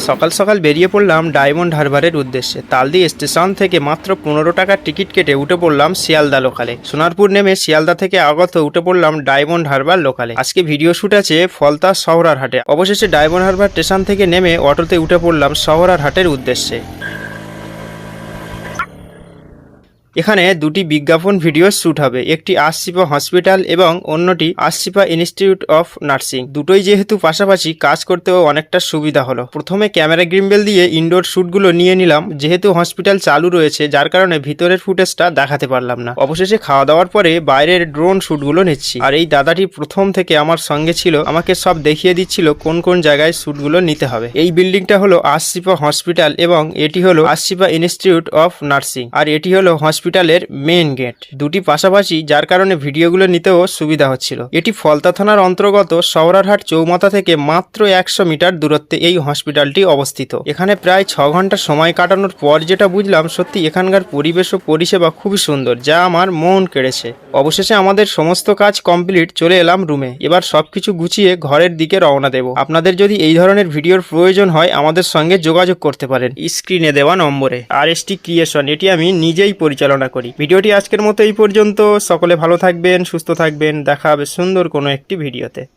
সকাল সকাল বেরিয়ে পড়লাম ডায়মন্ড হারবারের উদ্দেশ্যে। তালদি স্টেশন থেকে মাত্র 15 টাকার টিকিট কেটে উঠে পড়লাম শিয়ালদা লোকালে। সোনারপুর নেমে শিয়ালদা থেকে আগত উঠে পড়লাম ডায়মন্ড হারবার লোকালে। আজকে ভিডিও শুট আছে ফলতা শহরার হাটে। অবশেষে ডায়মন্ড হারবার স্টেশন থেকে নেমে অটোতে উঠে পড়লাম শহরার হাটের উদ্দেশ্যে। এখানে দুটি বিজ্ঞাপন ভিডিও শ্যুট হবে, একটি আশিফা হসপিটাল এবং অন্যটি আশিফা ইনস্টিটিউট অফ নার্সিং। দুটোই যেহেতু পাশাপাশি, কাজ করতেও অনেকটা সুবিধা হলো। প্রথমে ক্যামেরা গ্রিম্বেল দিয়ে ইনডোর শ্যুটগুলো নিয়ে নিলাম, যেহেতু হসপিটাল চালু রয়েছে যার কারণে ভিতরের ফুটেজটা দেখাতে পারলাম না। অবশেষে খাওয়া দাওয়ার পরে বাইরের ড্রোন শ্যুটগুলো নিচ্ছি। আর এই দাদাটি প্রথম থেকে আমার সঙ্গে ছিল, আমাকে সব দেখিয়ে দিচ্ছিল কোন কোন জায়গায় শ্যুটগুলো নিতে হবে। এই বিল্ডিংটা হলো আশিফা হসপিটাল এবং এটি হলো আশিফা ইনস্টিটিউট অফ নার্সিং, আর এটি হলো হসপিটালের মেইন গেট। দুটি পাশাপাশি যার কারণে ভিডিওগুলো নিতেও সুবিধা হচ্ছিল। এটি ফলতা থানার অন্তর্গত শহরারহাট চৌমাথা থেকে মাত্র 100 মিটার দূরত্বে এই হসপিটালটি অবস্থিত। এখানে প্রায় 6 ঘন্টা সময় কাটানোর পর যেটা বুঝলাম, সত্যি এখানকার পরিবেশ ও পরিষেবা খুবই সুন্দর, যা আমার মন কেড়েছে। অবশেষে আমাদের সমস্ত কাজ কমপ্লিট, চলে এলাম রুমে। এবার সবকিছু গুছিয়ে ঘরের দিকে রওনা দেব। আপনাদের যদি এই ধরনের ভিডিওর প্রয়োজন হয় আমাদের সঙ্গে যোগাযোগ করতে পারেন স্ক্রিনে দেওয়া নম্বরে। RST ক্রিয়েশন, এটি আমি নিজেই পরিচালনা করি। ভিডিওটি আজকের মতো এই পর্যন্ত। সকলে ভালো থাকবেন, সুস্থ থাকবেন। দেখা হবে সুন্দর কোনো একটি ভিডিওতে।